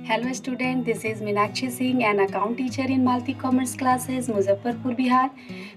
Hello student, this is Meenakshi Singh and account teacher in Malti commerce classes Muzaffarpur Bihar.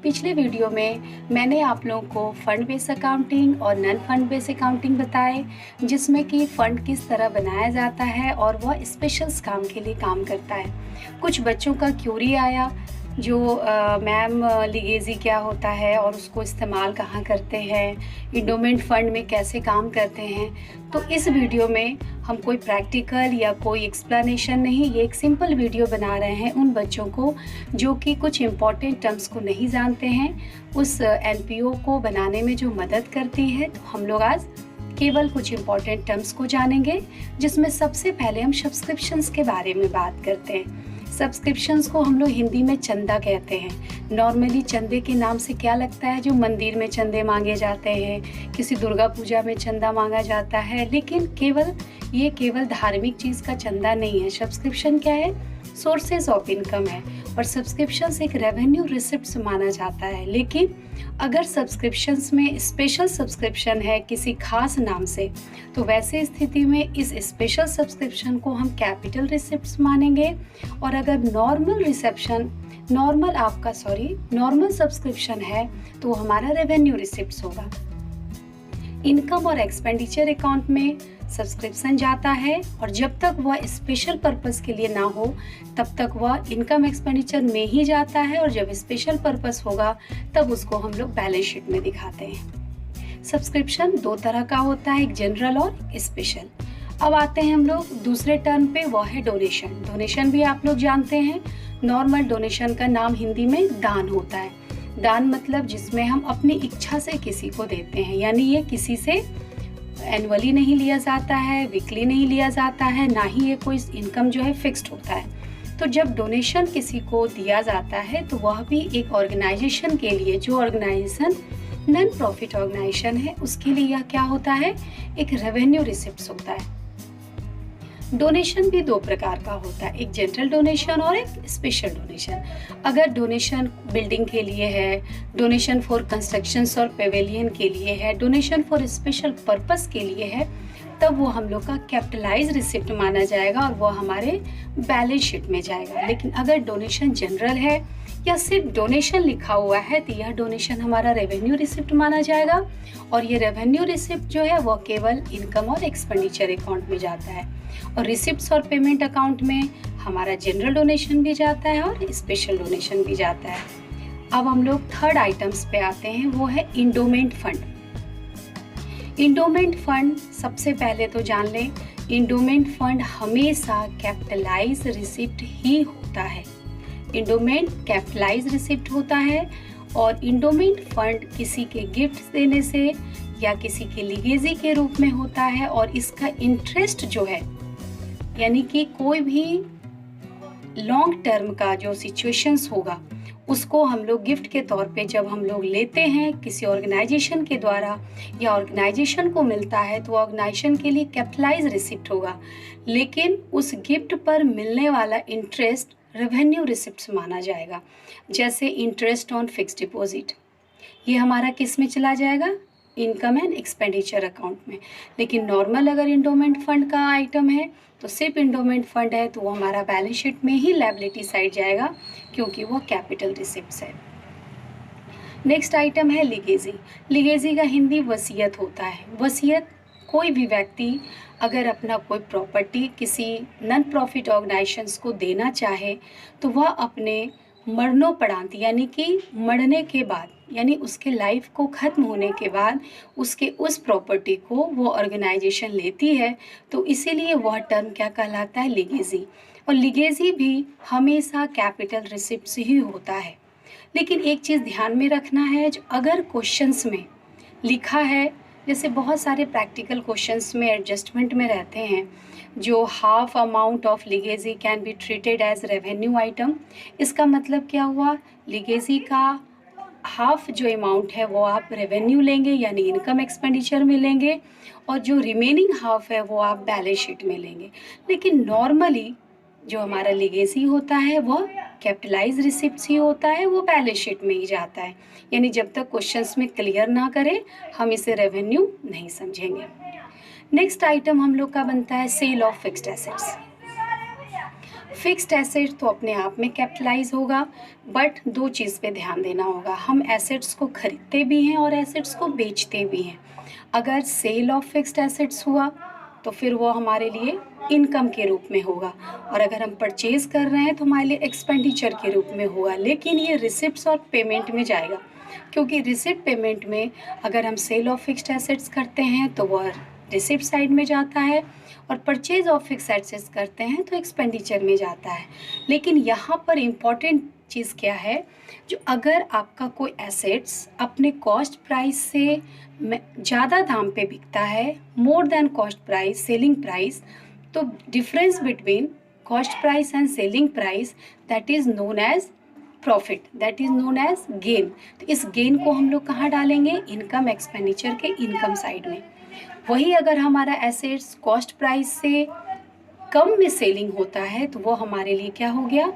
पिछले video में मैंने आप लोगों को फ़ंड बेस अकाउंटिंग और नॉन फंड बेस अकाउंटिंग बताए, जिसमें कि फ़ंड किस तरह बनाया जाता है और वह स्पेशल्स काम के लिए काम करता है। कुछ बच्चों का क्यूरी आया जो मैम लीगेसी क्या होता है और उसको इस्तेमाल कहाँ करते हैं, इंडोमेंट फ़ंड में कैसे काम करते हैं। तो इस वीडियो में हम कोई प्रैक्टिकल या कोई एक्सप्लेनेशन नहीं, ये एक सिंपल वीडियो बना रहे हैं उन बच्चों को जो कि कुछ इम्पॉर्टेंट टर्म्स को नहीं जानते हैं। उस एनपीओ को बनाने में जो मदद करती है, तो हम लोग आज केवल कुछ इम्पॉर्टेंट टर्म्स को जानेंगे, जिसमें सबसे पहले हम सब्सक्रिप्शंस के बारे में बात करते हैं। सब्सक्रिप्शंस को हम लोग हिंदी में चंदा कहते हैं। नॉर्मली चंदे के नाम से क्या लगता है, जो मंदिर में चंदे मांगे जाते हैं, किसी दुर्गा पूजा में चंदा मांगा जाता है, लेकिन ये केवल धार्मिक चीज़ का चंदा नहीं है। सब्सक्रिप्शन क्या है? सोर्सेज ऑफ इनकम है और सब्सक्रिप्शंस एक रेवेन्यू रिसिप्ट माना जाता है। लेकिन अगर सब्सक्रिप्शंस में स्पेशल सब्सक्रिप्शन है किसी खास नाम से, तो वैसे स्थिति में इस स्पेशल सब्सक्रिप्शन को हम कैपिटल रिसिप्ट्स मानेंगे। और अगर नॉर्मल सब्सक्रिप्शन है तो हमारा रेवेन्यू रिसिप्ट्स होगा। इनकम और एक्सपेंडिचर अकाउंट में सब्सक्रिप्शन जाता है और जब तक वह स्पेशल पर्पस के लिए ना हो तब तक वह इनकम एक्सपेंडिचर में ही जाता है, और जब स्पेशल पर्पस होगा तब उसको हम लोग बैलेंस शीट में दिखाते हैं। सब्सक्रिप्शन दो तरह का होता है, एक जनरल और स्पेशल। अब आते हैं हम लोग दूसरे टर्म पे, वो है डोनेशन। डोनेशन भी आप लोग जानते हैं। नॉर्मल डोनेशन का नाम हिंदी में दान होता है। दान मतलब जिसमें हम अपनी इच्छा से किसी को देते हैं, यानी ये किसी से एनुअली नहीं लिया जाता है, वीकली नहीं लिया जाता है, ना ही ये कोई इनकम जो है फिक्स्ड होता है। तो जब डोनेशन किसी को दिया जाता है तो वह भी एक ऑर्गेनाइजेशन के लिए, जो ऑर्गेनाइजेशन नॉन प्रॉफिट ऑर्गेनाइजेशन है, उसके लिए यह क्या होता है, एक रेवेन्यू रिसिप्ट होता है। डोनेशन भी दो प्रकार का होता है, एक जनरल डोनेशन और एक स्पेशल डोनेशन। अगर डोनेशन बिल्डिंग के लिए है, डोनेशन फॉर कंस्ट्रक्शंस और पेवेलियन के लिए है, डोनेशन फॉर स्पेशल पर्पस के लिए है, तब वो हम लोग का कैपिटलाइज रिसिप्ट माना जाएगा और वो हमारे बैलेंस शीट में जाएगा। लेकिन अगर डोनेशन जनरल है या सिर्फ डोनेशन लिखा हुआ है तो यह डोनेशन हमारा रेवेन्यू रिसिप्ट माना जाएगा, और ये रेवेन्यू रिसिप्ट जो है वह केवल इनकम और एक्सपेंडिचर अकाउंट में जाता है। और रिसिप्ट्स और पेमेंट अकाउंट में हमारा जनरल डोनेशन भी जाता है और स्पेशल डोनेशन भी जाता है। अब हम लोग थर्ड आइटम्स पे आते हैं, वो है इंडोमेंट फंड। इंडोमेंट फंड सबसे पहले तो जान लें, इंडोमेंट फंड हमेशा कैपिटलाइज रिसिप्ट ही होता है। इंडोमेंट कैपिटलाइज रिसिप्ट होता है और इंडोमेंट फंड किसी के गिफ्ट देने से या किसी के लीगेसी के रूप में होता है, और इसका इंटरेस्ट जो है, यानी कि कोई भी लॉन्ग टर्म का जो सिचुएशंस होगा उसको हम लोग गिफ्ट के तौर पे जब हम लोग लेते हैं किसी ऑर्गेनाइजेशन के द्वारा या ऑर्गेनाइजेशन को मिलता है, तो ऑर्गेनाइजेशन के लिए कैपिटलाइज रिसिप्ट होगा, लेकिन उस गिफ्ट पर मिलने वाला इंटरेस्ट रेवेन्यू रिसिप्ट्स माना जाएगा। जैसे इंटरेस्ट ऑन फिक्स्ड डिपॉजिट, ये हमारा किस में चला जाएगा, इनकम एंड एक्सपेंडिचर अकाउंट में। लेकिन नॉर्मल अगर इंडोमेंट फंड का आइटम है तो सिर्फ इंडोमेंट फंड है तो वो हमारा बैलेंस शीट में ही लायबिलिटी साइड जाएगा, क्योंकि वो कैपिटल रिसिप्ट्स है। नेक्स्ट आइटम है लीगेसी। लीगेसी का हिंदी वसीयत होता है। वसीयत, कोई भी व्यक्ति अगर अपना कोई प्रॉपर्टी किसी नॉन प्रॉफिट ऑर्गेनाइजेशंस को देना चाहे तो वह अपने मरणोपरांत, यानी कि मरने के बाद, यानी उसके लाइफ को ख़त्म होने के बाद उसके उस प्रॉपर्टी को वो ऑर्गेनाइजेशन लेती है, तो इसीलिए वह टर्म क्या कहलाता है, लीगेसी। और लीगेसी भी हमेशा कैपिटल रिसिप्ट्स ही होता है। लेकिन एक चीज़ ध्यान में रखना है, जो अगर क्वेश्चंस में लिखा है, जैसे बहुत सारे प्रैक्टिकल क्वेश्चंस में एडजस्टमेंट में रहते हैं, जो half amount of legacy can be treated as revenue item. इसका मतलब क्या हुआ, लीगेसी का हाफ जो अमाउंट है वो आप रेवेन्यू लेंगे, यानी इनकम एक्सपेंडिचर में लेंगे, और जो रिमेनिंग हाफ है वो आप बैलेंस शीट में लेंगे। लेकिन नॉर्मली जो हमारा लीगेसी होता है वह कैपिटलाइज रिसिप्ट्स ही होता है, वो बैलेंस शीट में ही जाता है। यानी जब तक क्वेश्चंस में क्लियर ना करें हम इसे रेवेन्यू नहीं समझेंगे। नेक्स्ट आइटम हम लोग का बनता है sale of fixed assets. Fixed asset तो अपने आप में कैपिटलाइज होगा, बट दो चीज़ पे ध्यान देना होगा, हम एसेट्स को खरीदते भी हैं और एसेट्स को बेचते भी हैं। अगर सेल ऑफ फिक्स्ड एसेट्स हुआ तो फिर वो हमारे लिए इनकम के रूप में होगा, और अगर हम परचेज कर रहे हैं तो हमारे लिए एक्सपेंडिचर के रूप में होगा। लेकिन ये रिसिप्ट्स और पेमेंट में जाएगा, क्योंकि रिसिप्ट पेमेंट में अगर हम सेल ऑफ फिक्स्ड एसेट्स करते हैं तो वह रिसिप्ट साइड में जाता है, और परचेज ऑफ फिक्स्ड एसेट्स करते हैं तो एक्सपेंडिचर में जाता है। लेकिन यहाँ पर इम्पॉर्टेंट चीज़ क्या है, जो अगर आपका कोई एसेट्स अपने कॉस्ट प्राइस से ज़्यादा दाम पे बिकता है, more than cost price, selling price, तो difference between cost price and selling price, that is known as profit, that is known as gain. तो इस गेन को हम लोग कहाँ डालेंगे, इनकम एक्सपेंडिचर के इनकम साइड में। वही अगर हमारा एसेट्स कॉस्ट प्राइस से कम में सेलिंग होता है तो वो हमारे लिए क्या हो गया,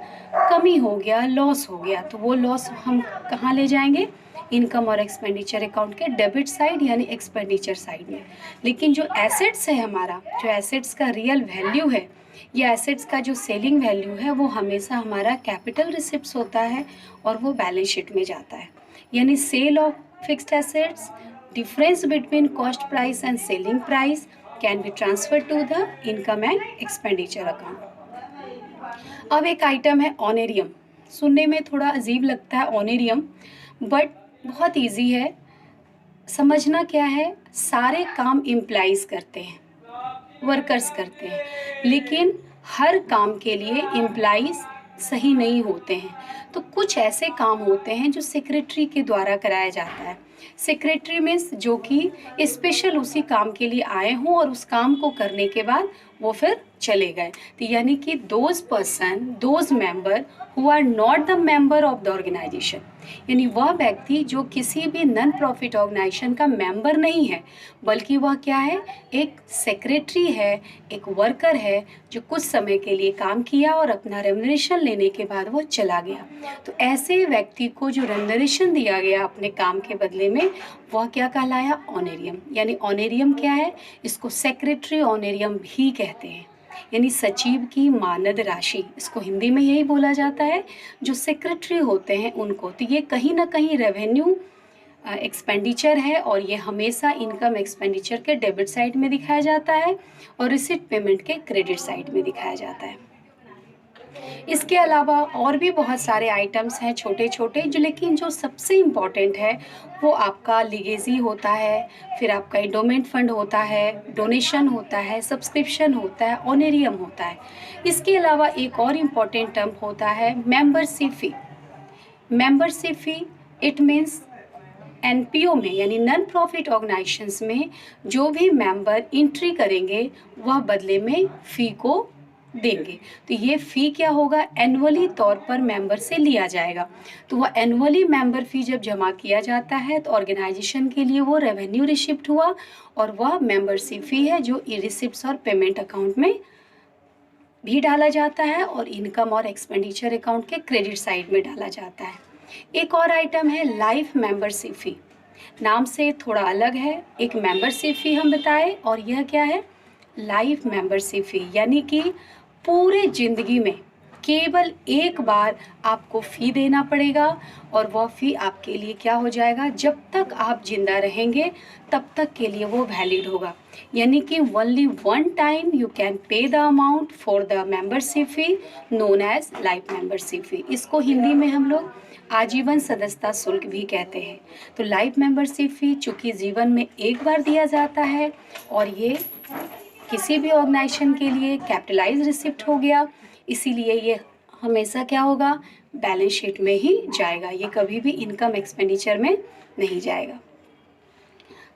कमी हो गया, लॉस हो गया। तो वो लॉस हम कहाँ ले जाएंगे, इनकम और एक्सपेंडिचर अकाउंट के डेबिट साइड यानी एक्सपेंडिचर साइड में। लेकिन जो एसेट्स है हमारा, जो एसेट्स का रियल वैल्यू है या एसेट्स का जो सेलिंग वैल्यू है, वो हमेशा हमारा कैपिटल रिसिप्ट्स होता है और वो बैलेंस शीट में जाता है। यानी sale of fixed assets, difference between cost price and selling price can be transferred to the income and expenditure account। अब एक आइटम है ऑनेरियम। सुनने में थोड़ा अजीब लगता है ऑनेरियम, बट बहुत इजी है समझना। क्या है, सारे काम इम्प्लाइज करते हैं, वर्कर्स करते हैं, लेकिन हर काम के लिए इम्प्लाइज सही नहीं होते हैं। तो कुछ ऐसे काम होते हैं जो सेक्रेटरी के द्वारा कराया जाता है। सेक्रेटरी मीन्स जो कि स्पेशल उसी काम के लिए आए हों और उस काम को करने के बाद वो फिर चले गए। तो यानी कि those person, those member who are not the member of the organisation, यानी वह व्यक्ति जो किसी भी नॉन प्रॉफिट ऑर्गेनाइजेशन का मेंबर नहीं है, बल्कि वह क्या है, एक सेक्रेटरी है, एक वर्कर है जो कुछ समय के लिए काम किया और अपना रेम्युनरेशन लेने के बाद वो चला गया। तो ऐसे व्यक्ति को जो रेम्युनरेशन दिया गया अपने काम के बदले में, वह क्या कहलाया, ऑनेरियम। यानी ऑनेरियम क्या है, इसको सेक्रेटरी ऑनेरियम भी कहते हैं, यानी सचिव की मानद राशि, इसको हिंदी में यही बोला जाता है, जो सेक्रेटरी होते हैं उनको। तो ये कहीं ना कहीं रेवेन्यू एक्सपेंडिचर है और ये हमेशा इनकम एक्सपेंडिचर के डेबिट साइड में दिखाया जाता है और रिसिप्ट पेमेंट के क्रेडिट साइड में दिखाया जाता है। इसके अलावा और भी बहुत सारे आइटम्स हैं छोटे छोटे, जो लेकिन जो सबसे इम्पॉर्टेंट है वो आपका लीगेसी होता है, फिर आपका एंडोमेंट फंड होता है, डोनेशन होता है, सब्सक्रिप्शन होता है, ऑनरेरियम होता है। इसके अलावा एक और इम्पॉर्टेंट टर्म होता है membership fee. Membership fee it means NPO में यानी नॉन प्रॉफिट ऑर्गेनाइजेशंस में जो भी मेंबर एंट्री करेंगे वह बदले में फ़ी को देंगे। तो ये फ़ी क्या होगा, एनुअली तौर पर मेंबर से लिया जाएगा। तो वह एनुअली मेंबर फ़ी जब जमा किया जाता है तो ऑर्गेनाइजेशन के लिए वो रेवेन्यू रिसिप्ट हुआ और वह मेंबरशिप फ़ी है जो ई रिसिप्ट्स और पेमेंट अकाउंट में भी डाला जाता है और इनकम और एक्सपेंडिचर अकाउंट के क्रेडिट साइड में डाला जाता है। एक और आइटम है लाइफ मेंबरशिप फ़ी। नाम से थोड़ा अलग है, एक मेंबरशिप फ़ी हम बताएं और यह क्या है, लाइफ मेंबरशिप फ़ी, यानी कि पूरे ज़िंदगी में केवल एक बार आपको फ़ी देना पड़ेगा और वह फ़ी आपके लिए क्या हो जाएगा, जब तक आप जिंदा रहेंगे तब तक के लिए वो वैलिड होगा। यानी कि only one time you can pay the amount for the membership fee known as life membership fee. इसको हिंदी में हम लोग आजीवन सदस्यता शुल्क भी कहते हैं। तो लाइफ मेंबरशिप फ़ी चूँकि जीवन में एक बार दिया जाता है और ये किसी भी ऑर्गेनाइजेशन के लिए कैपिटलाइज रिसिप्ट हो गया, इसीलिए ये हमेशा क्या होगा, बैलेंस शीट में ही जाएगा, ये कभी भी इनकम एक्सपेंडिचर में नहीं जाएगा।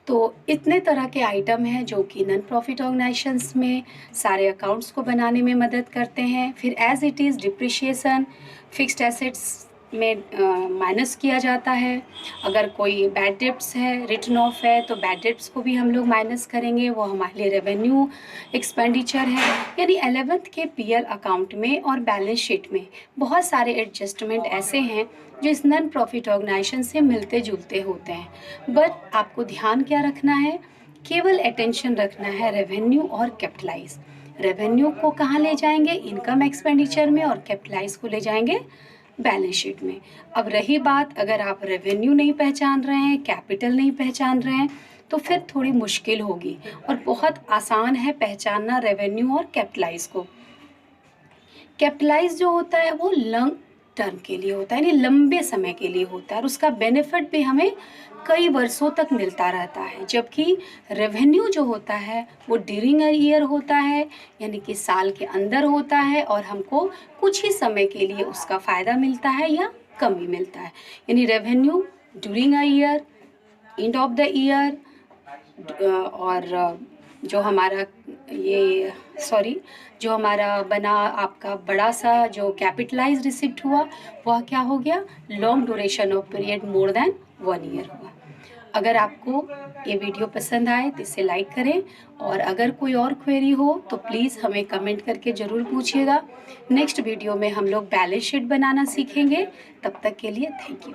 तो इतने तरह के आइटम हैं जो कि नॉन प्रॉफिट ऑर्गेनाइजेशंस में सारे अकाउंट्स को बनाने में मदद करते हैं। फिर as it is depreciation fixed assets में माइनस किया जाता है। अगर कोई बैड डेब्ट्स है, रिटर्न ऑफ है, तो बैड डेब्ट्स को भी हम लोग माइनस करेंगे, वो हमारे लिए रेवेन्यू एक्सपेंडिचर है। यानी 11th के पीएल अकाउंट में और बैलेंस शीट में बहुत सारे एडजस्टमेंट ऐसे हैं जो इस नॉन प्रॉफिट ऑर्गेनाइजेशन से मिलते जुलते होते हैं। बट आपको ध्यान क्या रखना है, केवल अटेंशन रखना है रेवेन्यू और कैपिटलाइज, रेवेन्यू को कहाँ ले जाएंगे, इनकम एक्सपेंडिचर में, और कैपिटलाइज को ले जाएंगे बैलेंस शीट में। अब रही बात, अगर आप रेवेन्यू नहीं पहचान रहे हैं, कैपिटल नहीं पहचान रहे हैं, तो फिर थोड़ी मुश्किल होगी। और बहुत आसान है पहचानना रेवेन्यू और कैपिटलाइज को। कैपिटलाइज जो होता है वो लॉन्ग टर्म के लिए होता है, यानी लंबे समय के लिए होता है, और उसका बेनिफिट भी हमें कई वर्षों तक मिलता रहता है। जबकि रेवेन्यू जो होता है वो ड्यूरिंग अ ईयर होता है, यानी कि साल के अंदर होता है, और हमको कुछ ही समय के लिए उसका फ़ायदा मिलता है या कमी मिलता है। यानी revenue during a year, end of the year, और जो हमारा ये सॉरी जो हमारा बना आपका बड़ा सा जो कैपिटलाइज रिसिप्ट हुआ, वह क्या हो गया, long duration of period more than 1 year हुआ। अगर आपको ये वीडियो पसंद आए तो इसे लाइक करें, और अगर कोई और क्वेरी हो तो प्लीज़ हमें कमेंट करके ज़रूर पूछिएगा। नेक्स्ट वीडियो में हम लोग बैलेंस शीट बनाना सीखेंगे। तब तक के लिए थैंक यू।